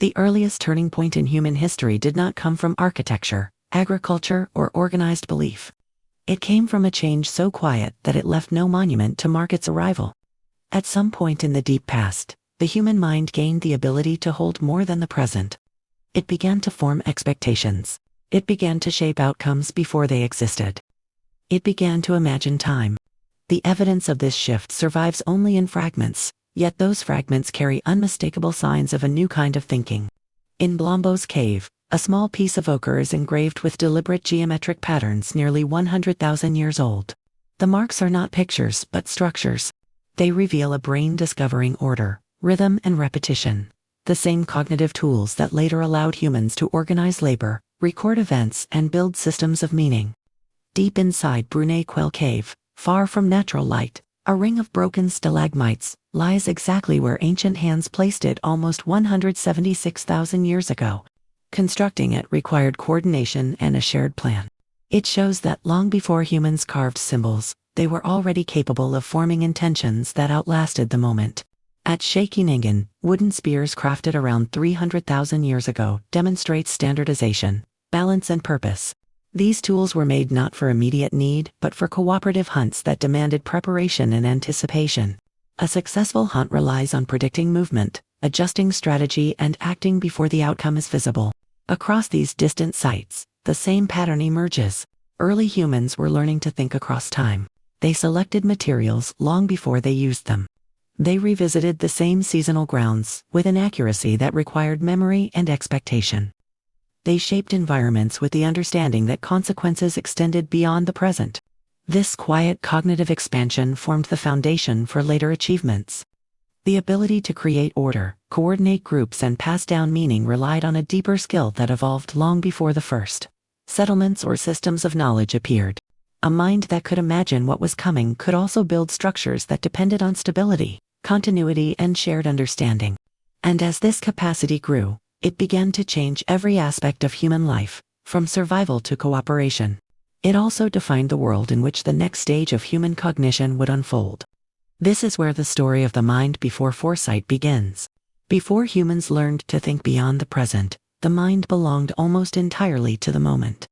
The earliest turning point in human history did not come from architecture, agriculture, or organized belief. It came from a change so quiet that it left no monument to mark its arrival. At some point in the deep past, the human mind gained the ability to hold more than the present. It began to form expectations. It began to shape outcomes before they existed. It began to imagine time. The evidence of this shift survives only in fragments, yet those fragments carry unmistakable signs of a new kind of thinking. In Blombo's cave, a small piece of ochre is engraved with deliberate geometric patterns nearly 100,000 years old. The marks are not pictures but structures. They reveal a brain discovering order, rhythm, and repetition, the same cognitive tools that later allowed humans to organize labor, record events, and build systems of meaning. Deep inside Brunei Quell Cave, far from natural light, a ring of broken stalagmites lies exactly where ancient hands placed it almost 176,000 years ago. Constructing it required coordination and a shared plan. It shows that long before humans carved symbols, they were already capable of forming intentions that outlasted the moment. At Shakiningen, wooden spears crafted around 300,000 years ago demonstrate standardization, balance, and purpose. These tools were made not for immediate need, but for cooperative hunts that demanded preparation and anticipation. A successful hunt relies on predicting movement, adjusting strategy, and acting before the outcome is visible. Across these distant sites, the same pattern emerges. Early humans were learning to think across time. They selected materials long before they used them. They revisited the same seasonal grounds with an accuracy that required memory and expectation. They shaped environments with the understanding that consequences extended beyond the present. This quiet cognitive expansion formed the foundation for later achievements. The ability to create order, coordinate groups, and pass down meaning relied on a deeper skill that evolved long before the first settlements or systems of knowledge appeared. A mind that could imagine what was coming could also build structures that depended on stability, continuity, and shared understanding. And as this capacity grew, it began to change every aspect of human life, from survival to cooperation. It also defined the world in which the next stage of human cognition would unfold. This is where the story of the mind before foresight begins. Before humans learned to think beyond the present, the mind belonged almost entirely to the moment.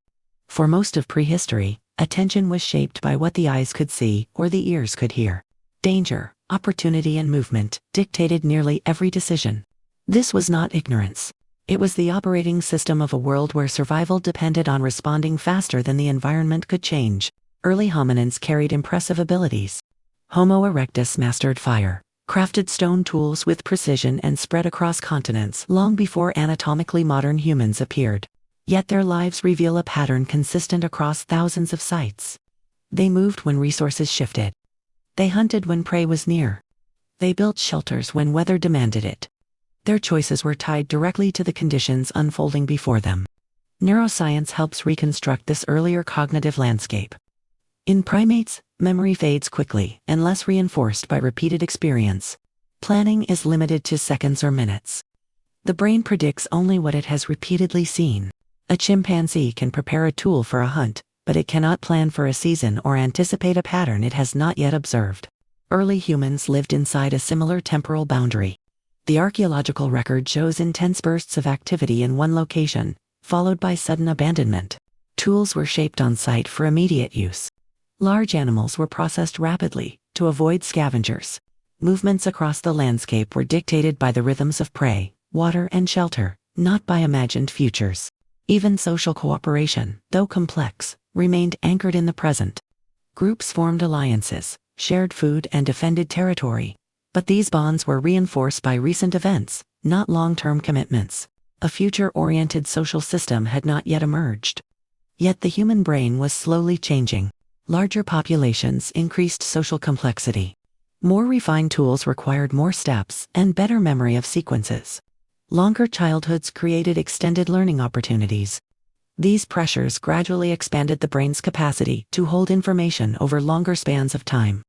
For most of prehistory, attention was shaped by what the eyes could see or the ears could hear. Danger, opportunity, and movement dictated nearly every decision. This was not ignorance. It was the operating system of a world where survival depended on responding faster than the environment could change. Early hominins carried impressive abilities. Homo erectus mastered fire, crafted stone tools with precision, and spread across continents long before anatomically modern humans appeared. Yet their lives reveal a pattern consistent across thousands of sites. They moved when resources shifted. They hunted when prey was near. They built shelters when weather demanded it. Their choices were tied directly to the conditions unfolding before them. Neuroscience helps reconstruct this earlier cognitive landscape. In primates, memory fades quickly unless reinforced by repeated experience. Planning is limited to seconds or minutes. The brain predicts only what it has repeatedly seen. A chimpanzee can prepare a tool for a hunt, but it cannot plan for a season or anticipate a pattern it has not yet observed. Early humans lived inside a similar temporal boundary. The archaeological record shows intense bursts of activity in one location, followed by sudden abandonment. Tools were shaped on site for immediate use. Large animals were processed rapidly to avoid scavengers. Movements across the landscape were dictated by the rhythms of prey, water, and shelter, not by imagined futures. Even social cooperation, though complex, remained anchored in the present. Groups formed alliances, shared food, and defended territory. But these bonds were reinforced by recent events, not long-term commitments. A future-oriented social system had not yet emerged. Yet the human brain was slowly changing. Larger populations increased social complexity. More refined tools required more steps and better memory of sequences. Longer childhoods created extended learning opportunities. These pressures gradually expanded the brain's capacity to hold information over longer spans of time.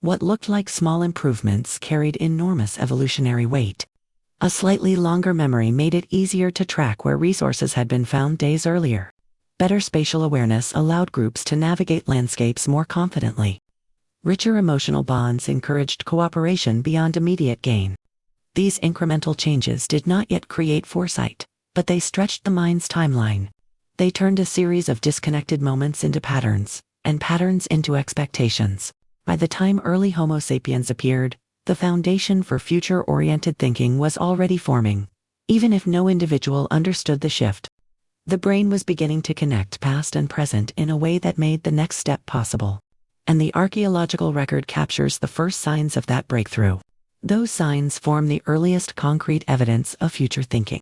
What looked like small improvements carried enormous evolutionary weight. A slightly longer memory made it easier to track where resources had been found days earlier. Better spatial awareness allowed groups to navigate landscapes more confidently. Richer emotional bonds encouraged cooperation beyond immediate gain. These incremental changes did not yet create foresight, but they stretched the mind's timeline. They turned a series of disconnected moments into patterns, and patterns into expectations. By the time early Homo sapiens appeared, the foundation for future-oriented thinking was already forming, even if no individual understood the shift. The brain was beginning to connect past and present in a way that made the next step possible. And the archaeological record captures the first signs of that breakthrough. Those signs form the earliest concrete evidence of future thinking.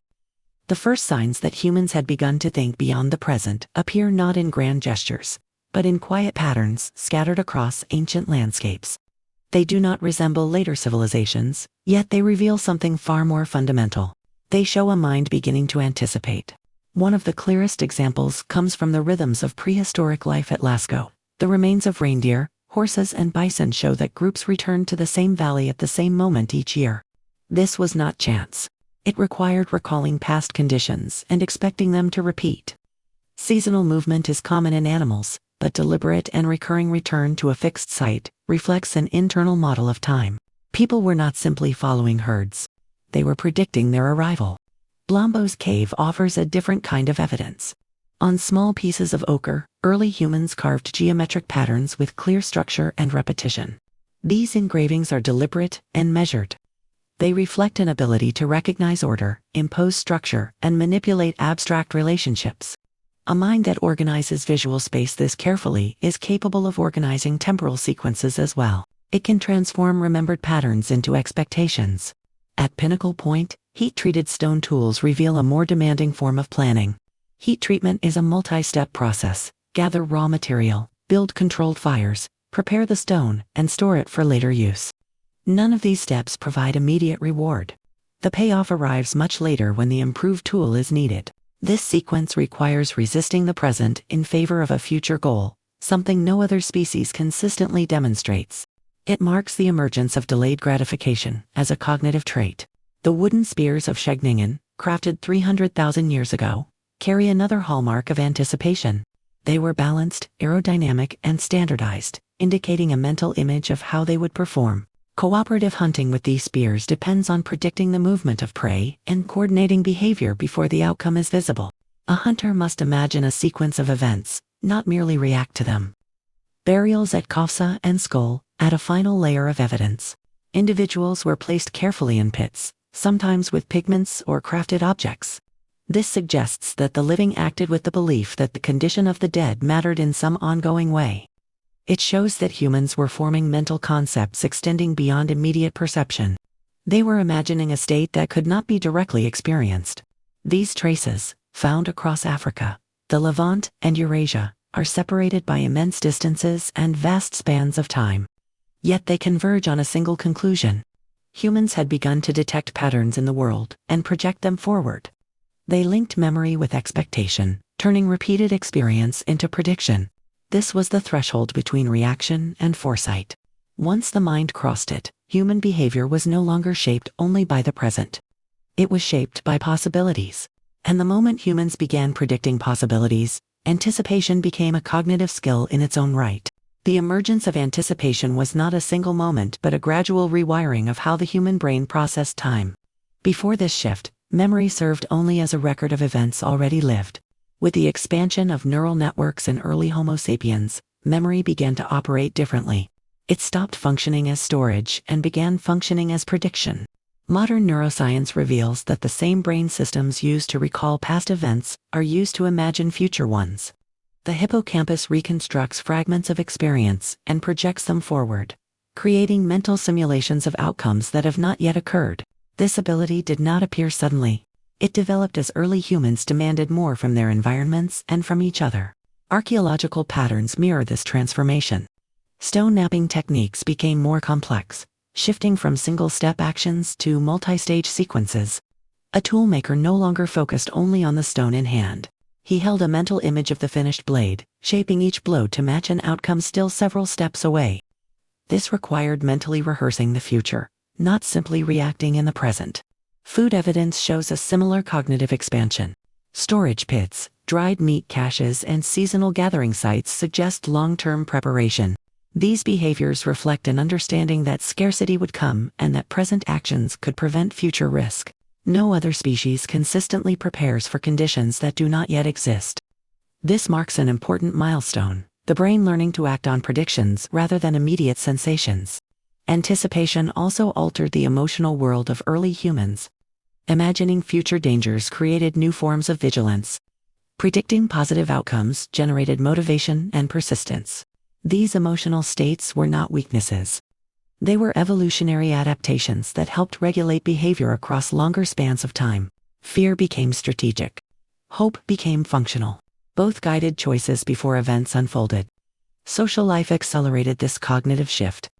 The first signs that humans had begun to think beyond the present appear not in grand gestures, but in quiet patterns scattered across ancient landscapes. They do not resemble later civilizations, yet they reveal something far more fundamental. They show a mind beginning to anticipate. One of the clearest examples comes from the rhythms of prehistoric life at Lascaux. The remains of reindeer, horses, and bison show that groups returned to the same valley at the same moment each year. This was not chance. It required recalling past conditions and expecting them to repeat. Seasonal movement is common in animals, but deliberate and recurring return to a fixed site reflects an internal model of time. People were not simply following herds. They were predicting their arrival. Blombo's cave offers a different kind of evidence. On small pieces of ochre, early humans carved geometric patterns with clear structure and repetition. These engravings are deliberate and measured. They reflect an ability to recognize order, impose structure, and manipulate abstract relationships. A mind that organizes visual space this carefully is capable of organizing temporal sequences as well. It can transform remembered patterns into expectations. At pinnacle point, heat-treated stone tools reveal a more demanding form of planning. Heat treatment is a multi-step process. Gather raw material, build controlled fires, prepare the stone, and store it for later use. None of these steps provide immediate reward. The payoff arrives much later when the improved tool is needed. This sequence requires resisting the present in favor of a future goal, something no other species consistently demonstrates. It marks the emergence of delayed gratification as a cognitive trait. The wooden spears of Scheveningen, crafted 300,000 years ago, carry another hallmark of anticipation. They were balanced, aerodynamic, and standardized, indicating a mental image of how they would perform. Cooperative hunting with these spears depends on predicting the movement of prey and coordinating behavior before the outcome is visible. A hunter must imagine a sequence of events, not merely react to them. Burials at Kofsa and Skull add a final layer of evidence. Individuals were placed carefully in pits, sometimes with pigments or crafted objects. This suggests that the living acted with the belief that the condition of the dead mattered in some ongoing way. It shows that humans were forming mental concepts extending beyond immediate perception. They were imagining a state that could not be directly experienced. These traces, found across Africa, the Levant, and Eurasia, are separated by immense distances and vast spans of time. Yet they converge on a single conclusion. Humans had begun to detect patterns in the world and project them forward. They linked memory with expectation, turning repeated experience into prediction. This was the threshold between reaction and foresight. Once the mind crossed it, human behavior was no longer shaped only by the present. It was shaped by possibilities. And the moment humans began predicting possibilities, anticipation became a cognitive skill in its own right. The emergence of anticipation was not a single moment but a gradual rewiring of how the human brain processed time. Before this shift, memory served only as a record of events already lived. With the expansion of neural networks in early Homo sapiens, memory began to operate differently. It stopped functioning as storage and began functioning as prediction. Modern neuroscience reveals that the same brain systems used to recall past events are used to imagine future ones. The hippocampus reconstructs fragments of experience and projects them forward, creating mental simulations of outcomes that have not yet occurred. This ability did not appear suddenly. It developed as early humans demanded more from their environments and from each other. Archaeological patterns mirror this transformation. Stone knapping techniques became more complex, shifting from single-step actions to multi-stage sequences. A toolmaker no longer focused only on the stone in hand. He held a mental image of the finished blade, shaping each blow to match an outcome still several steps away. This required mentally rehearsing the future, not simply reacting in the present. Food evidence shows a similar cognitive expansion. Storage pits, dried meat caches, and seasonal gathering sites suggest long-term preparation. These behaviors reflect an understanding that scarcity would come and that present actions could prevent future risk. No other species consistently prepares for conditions that do not yet exist. This marks an important milestone, the brain learning to act on predictions rather than immediate sensations. Anticipation also altered the emotional world of early humans. Imagining future dangers created new forms of vigilance. Predicting positive outcomes generated motivation and persistence. These emotional states were not weaknesses. They were evolutionary adaptations that helped regulate behavior across longer spans of time. Fear became strategic. Hope became functional. Both guided choices before events unfolded. Social life accelerated this cognitive shift.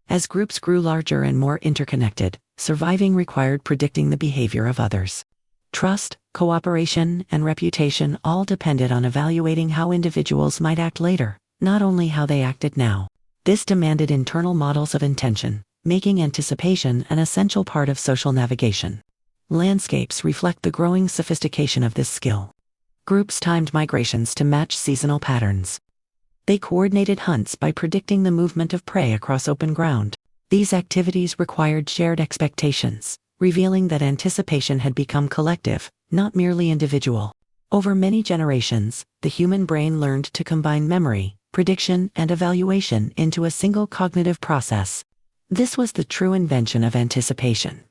As groups grew larger and more interconnected, surviving required predicting the behavior of others. Trust, cooperation, and reputation all depended on evaluating how individuals might act later, not only how they acted now. This demanded internal models of intention, making anticipation an essential part of social navigation. Landscapes reflect the growing sophistication of this skill. Groups timed migrations to match seasonal patterns. They coordinated hunts by predicting the movement of prey across open ground. These activities required shared expectations, revealing that anticipation had become collective, not merely individual. Over many generations, the human brain learned to combine memory, prediction, and evaluation into a single cognitive process. This was the true invention of anticipation.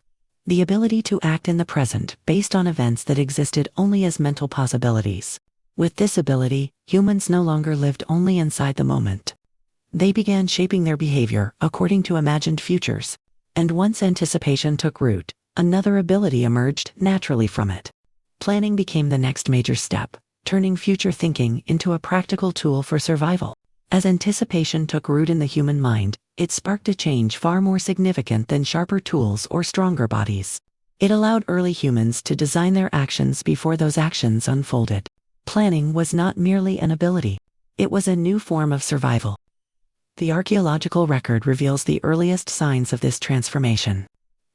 The ability to act in the present based on events that existed only as mental possibilities. With this ability, humans no longer lived only inside the moment. They began shaping their behavior according to imagined futures. And once anticipation took root, another ability emerged naturally from it. Planning became the next major step, turning future thinking into a practical tool for survival. As anticipation took root in the human mind, it sparked a change far more significant than sharper tools or stronger bodies. It allowed early humans to design their actions before those actions unfolded. Planning was not merely an ability. It was a new form of survival. The archaeological record reveals the earliest signs of this transformation.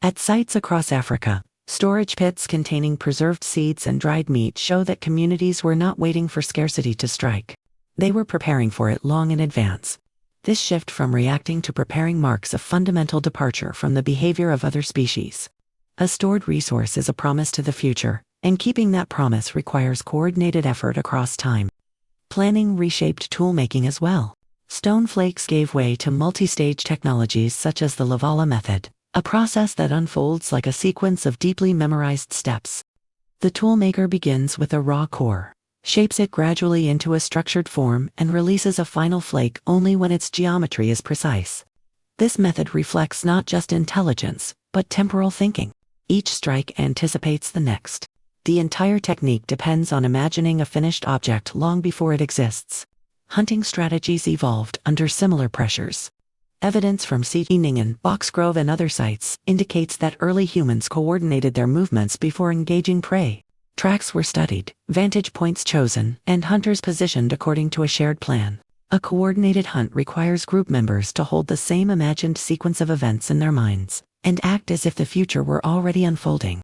At sites across Africa, storage pits containing preserved seeds and dried meat show that communities were not waiting for scarcity to strike. They were preparing for it long in advance. This shift from reacting to preparing marks a fundamental departure from the behavior of other species. A stored resource is a promise to the future, and keeping that promise requires coordinated effort across time. Planning reshaped toolmaking as well. Stone flakes gave way to multi-stage technologies such as the Lavala method, a process that unfolds like a sequence of deeply memorized steps. The toolmaker begins with a raw core, shapes it gradually into a structured form, and releases a final flake only when its geometry is precise. This method reflects not just intelligence, but temporal thinking. Each strike anticipates the next. The entire technique depends on imagining a finished object long before it exists. Hunting strategies evolved under similar pressures. Evidence from Seeningen, Boxgrove, and other sites indicates that early humans coordinated their movements before engaging prey. Tracks were studied, vantage points chosen, and hunters positioned according to a shared plan. A coordinated hunt requires group members to hold the same imagined sequence of events in their minds, and act as if the future were already unfolding.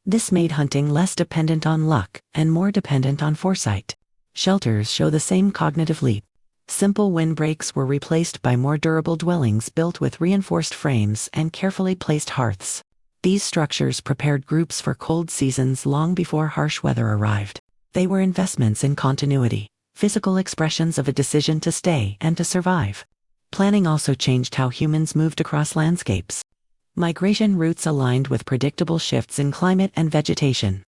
This made hunting less dependent on luck and more dependent on foresight. Shelters show the same cognitive leap. Simple windbreaks were replaced by more durable dwellings built with reinforced frames and carefully placed hearths. These structures prepared groups for cold seasons long before harsh weather arrived. They were investments in continuity, physical expressions of a decision to stay and to survive. Planning also changed how humans moved across landscapes. Migration routes aligned with predictable shifts in climate and vegetation.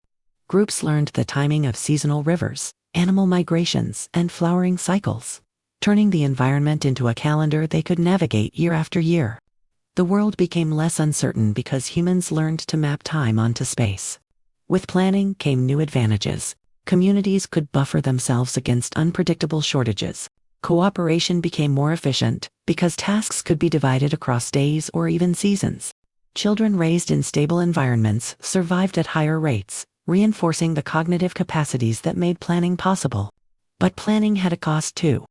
Groups learned the timing of seasonal rivers, animal migrations, and flowering cycles, turning the environment into a calendar they could navigate year after year. The world became less uncertain because humans learned to map time onto space. With planning came new advantages. Communities could buffer themselves against unpredictable shortages. Cooperation became more efficient because tasks could be divided across days or even seasons. Children raised in stable environments survived at higher rates, reinforcing the cognitive capacities that made planning possible. But planning had a cost too.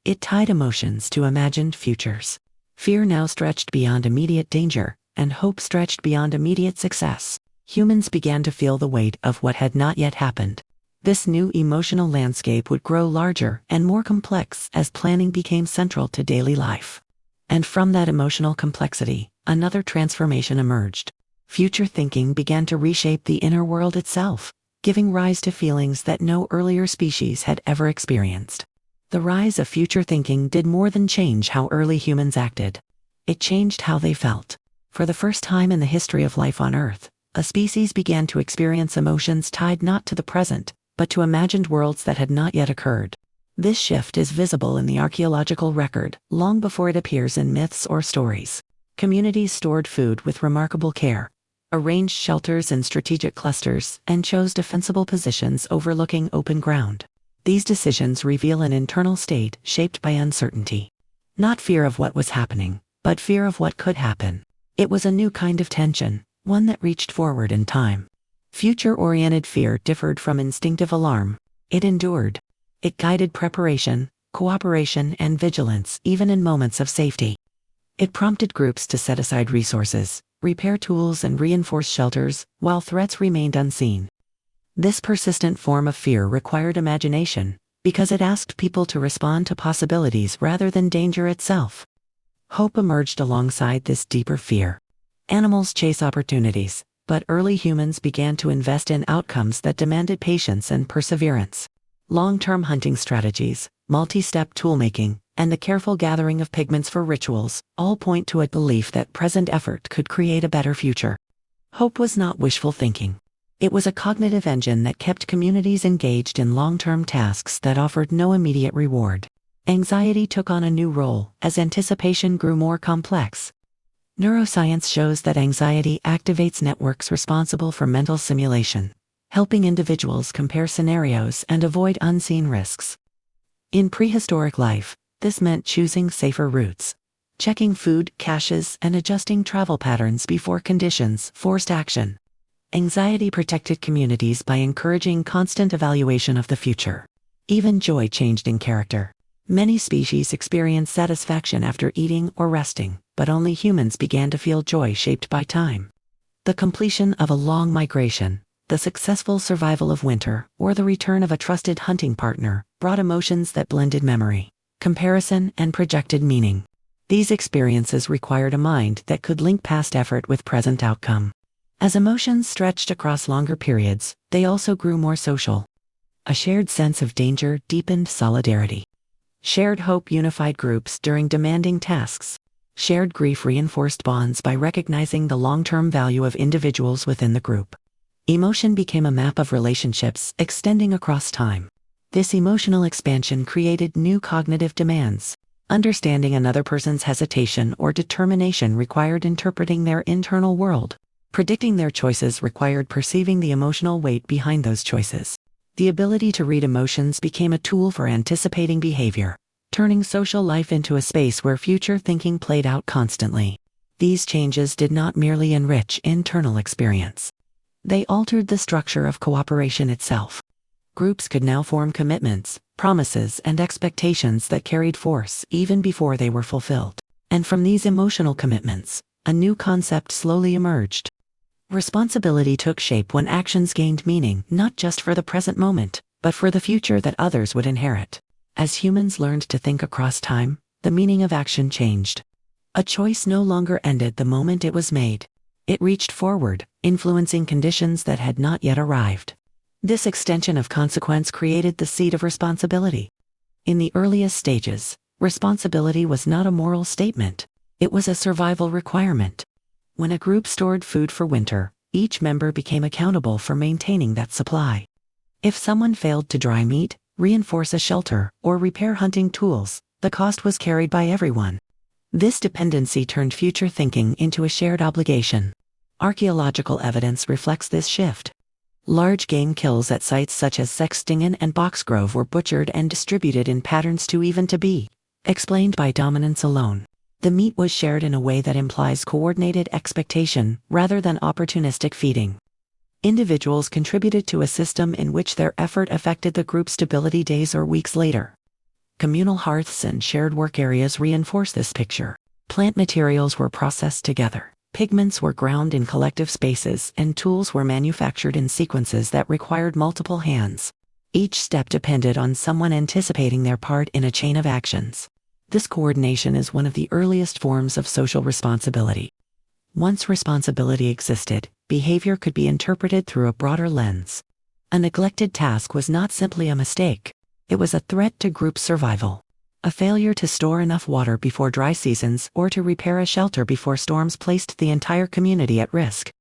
It tied emotions to imagined futures. Fear now stretched beyond immediate danger, and hope stretched beyond immediate success. Humans began to feel the weight of what had not yet happened. This new emotional landscape would grow larger and more complex as planning became central to daily life. And from that emotional complexity, another transformation emerged. Future thinking began to reshape the inner world itself, giving rise to feelings that no earlier species had ever experienced. The rise of future thinking did more than change how early humans acted. It changed how they felt. For the first time in the history of life on Earth, a species began to experience emotions tied not to the present, but to imagined worlds that had not yet occurred. This shift is visible in the archaeological record, long before it appears in myths or stories. Communities stored food with remarkable care, arranged shelters in strategic clusters, and chose defensible positions overlooking open ground. These decisions reveal an internal state shaped by uncertainty. Not fear of what was happening, but fear of what could happen. It was a new kind of tension, one that reached forward in time. Future-oriented fear differed from instinctive alarm. It endured. It guided preparation, cooperation, and vigilance even in moments of safety. It prompted groups to set aside resources, repair tools, and reinforce shelters while threats remained unseen. This persistent form of fear required imagination because it asked people to respond to possibilities rather than danger itself. Hope emerged alongside this deeper fear. Animals chase opportunities, but early humans began to invest in outcomes that demanded patience and perseverance. Long-term hunting strategies, multi-step toolmaking, and the careful gathering of pigments for rituals all point to a belief that present effort could create a better future. Hope was not wishful thinking. It was a cognitive engine that kept communities engaged in long-term tasks that offered no immediate reward. Anxiety took on a new role as anticipation grew more complex. Neuroscience shows that anxiety activates networks responsible for mental simulation, helping individuals compare scenarios and avoid unseen risks. In prehistoric life, this meant choosing safer routes, checking food caches, and adjusting travel patterns before conditions forced action. Anxiety protected communities by encouraging constant evaluation of the future. Even joy changed in character. Many species experienced satisfaction after eating or resting, but only humans began to feel joy shaped by time. The completion of a long migration, the successful survival of winter, or the return of a trusted hunting partner brought emotions that blended memory, comparison, and projected meaning. These experiences required a mind that could link past effort with present outcome. As emotions stretched across longer periods, they also grew more social. A shared sense of danger deepened solidarity. Shared hope unified groups during demanding tasks. Shared grief reinforced bonds by recognizing the long-term value of individuals within the group. Emotion became a map of relationships extending across time. This emotional expansion created new cognitive demands. Understanding another person's hesitation or determination required interpreting their internal world. Predicting their choices required perceiving the emotional weight behind those choices. The ability to read emotions became a tool for anticipating behavior, turning social life into a space where future thinking played out constantly. These changes did not merely enrich internal experience. They altered the structure of cooperation itself. Groups could now form commitments, promises, and expectations that carried force even before they were fulfilled. And from these emotional commitments, a new concept slowly emerged. Responsibility took shape when actions gained meaning not just for the present moment, but for the future that others would inherit. As humans learned to think across time, the meaning of action changed. A choice no longer ended the moment it was made. It reached forward, influencing conditions that had not yet arrived. This extension of consequence created the seed of responsibility. In the earliest stages, responsibility was not a moral statement. It was a survival requirement. When a group stored food for winter, each member became accountable for maintaining that supply. If someone failed to dry meat, reinforce a shelter, or repair hunting tools, the cost was carried by everyone. This dependency turned future thinking into a shared obligation. Archaeological evidence reflects this shift. Large game kills at sites such as Sextingen and Boxgrove were butchered and distributed in patterns too even to be explained by dominance alone. The meat was shared in a way that implies coordinated expectation rather than opportunistic feeding. Individuals contributed to a system in which their effort affected the group's stability days or weeks later. Communal hearths and shared work areas reinforce this picture. Plant materials were processed together, pigments were ground in collective spaces, and tools were manufactured in sequences that required multiple hands. Each step depended on someone anticipating their part in a chain of actions. This coordination is one of the earliest forms of social responsibility. Once responsibility existed, behavior could be interpreted through a broader lens. A neglected task was not simply a mistake. It was a threat to group survival. A failure to store enough water before dry seasons or to repair a shelter before storms placed the entire community at risk.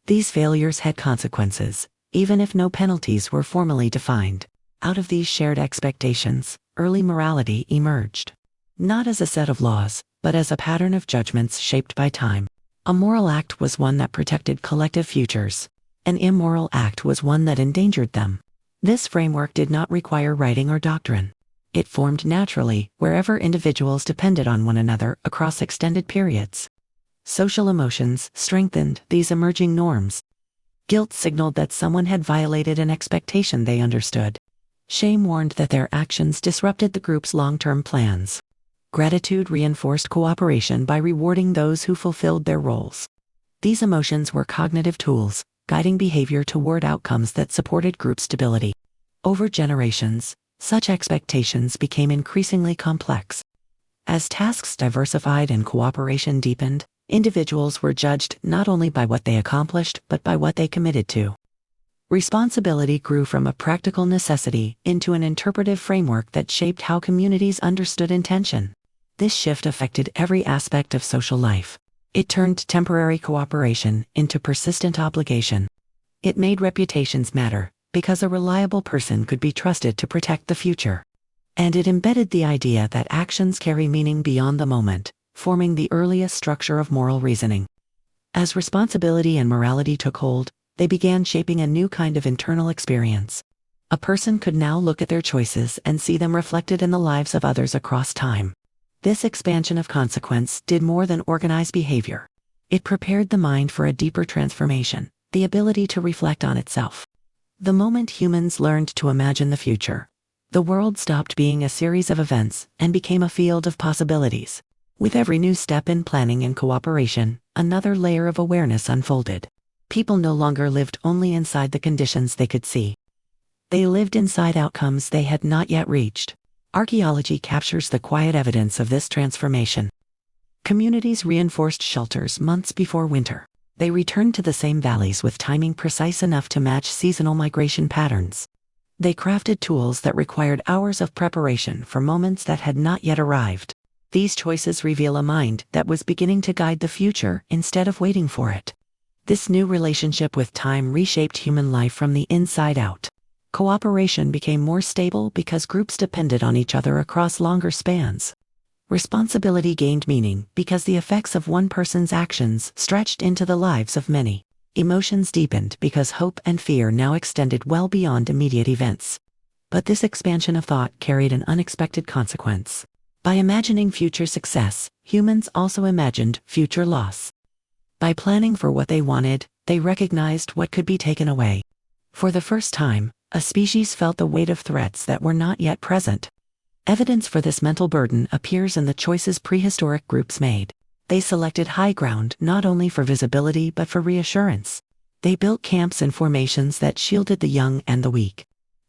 These failures had consequences, even if no penalties were formally defined. Out of these shared expectations, early morality emerged. Not as a set of laws, but as a pattern of judgments shaped by time. A moral act was one that protected collective futures. An immoral act was one that endangered them. This framework did not require writing or doctrine. It formed naturally wherever individuals depended on one another across extended periods. Social emotions strengthened these emerging norms. Guilt signaled that someone had violated an expectation they understood. Shame warned that their actions disrupted the group's long-term plans. Gratitude reinforced cooperation by rewarding those who fulfilled their roles. These emotions were cognitive tools, guiding behavior toward outcomes that supported group stability. Over generations, such expectations became increasingly complex. As tasks diversified and cooperation deepened, individuals were judged not only by what they accomplished but by what they committed to. Responsibility grew from a practical necessity into an interpretive framework that shaped how communities understood intention. This shift affected every aspect of social life. It turned temporary cooperation into persistent obligation. It made reputations matter, because a reliable person could be trusted to protect the future. And it embedded the idea that actions carry meaning beyond the moment, forming the earliest structure of moral reasoning. As responsibility and morality took hold, they began shaping a new kind of internal experience. A person could now look at their choices and see them reflected in the lives of others across time. This expansion of consequence did more than organize behavior. It prepared the mind for a deeper transformation, the ability to reflect on itself. The moment humans learned to imagine the future, the world stopped being a series of events and became a field of possibilities. With every new step in planning and cooperation, another layer of awareness unfolded. People no longer lived only inside the conditions they could see. They lived inside outcomes they had not yet reached. Archaeology captures the quiet evidence of this transformation. Communities reinforced shelters months before winter. They returned to the same valleys with timing precise enough to match seasonal migration patterns. They crafted tools that required hours of preparation for moments that had not yet arrived. These choices reveal a mind that was beginning to guide the future instead of waiting for it. This new relationship with time reshaped human life from the inside out. Cooperation became more stable because groups depended on each other across longer spans. Responsibility gained meaning because the effects of one person's actions stretched into the lives of many. Emotions deepened because hope and fear now extended well beyond immediate events. But this expansion of thought carried an unexpected consequence. By imagining future success, humans also imagined future loss. By planning for what they wanted, they recognized what could be taken away. For the first time, a species felt the weight of threats that were not yet present. Evidence for this mental burden appears in the choices prehistoric groups made. They selected high ground not only for visibility but for reassurance. They built camps and formations that shielded the young and the weak.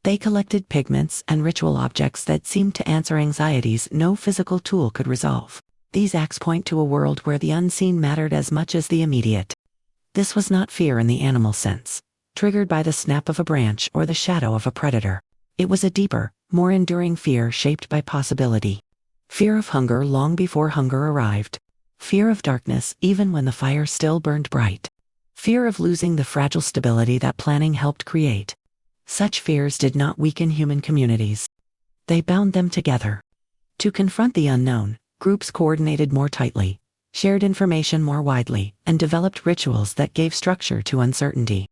They collected pigments and ritual objects that seemed to answer anxieties no physical tool could resolve. These acts point to a world where the unseen mattered as much as the immediate. This was not fear in the animal sense, triggered by the snap of a branch or the shadow of a predator. It was a deeper, more enduring fear shaped by possibility. Fear of hunger long before hunger arrived. Fear of darkness even when the fire still burned bright. Fear of losing the fragile stability that planning helped create. Such fears did not weaken human communities. They bound them together. To confront the unknown, groups coordinated more tightly, shared information more widely, and developed rituals that gave structure to uncertainty.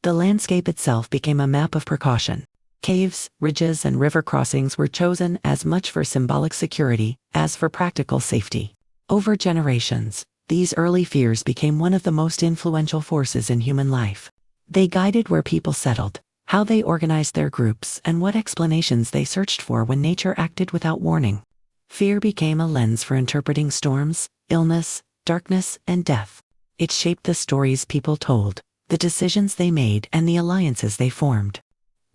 The landscape itself became a map of precaution. Caves, ridges, and river crossings were chosen as much for symbolic security as for practical safety. Over generations, these early fears became one of the most influential forces in human life. They guided where people settled, how they organized their groups, and what explanations they searched for when nature acted without warning. Fear became a lens for interpreting storms, illness, darkness, and death. It shaped the stories people told, the decisions they made, and the alliances they formed.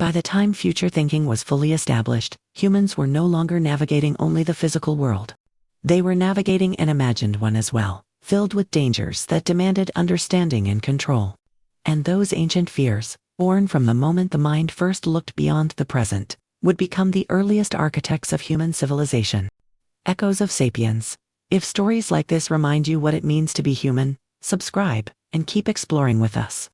By the time future thinking was fully established, humans were no longer navigating only the physical world. They were navigating an imagined one as well, filled with dangers that demanded understanding and control. And those ancient fears, born from the moment the mind first looked beyond the present, would become the earliest architects of human civilization. Echoes of Sapiens. If stories like this remind you what it means to be human, subscribe and keep exploring with us.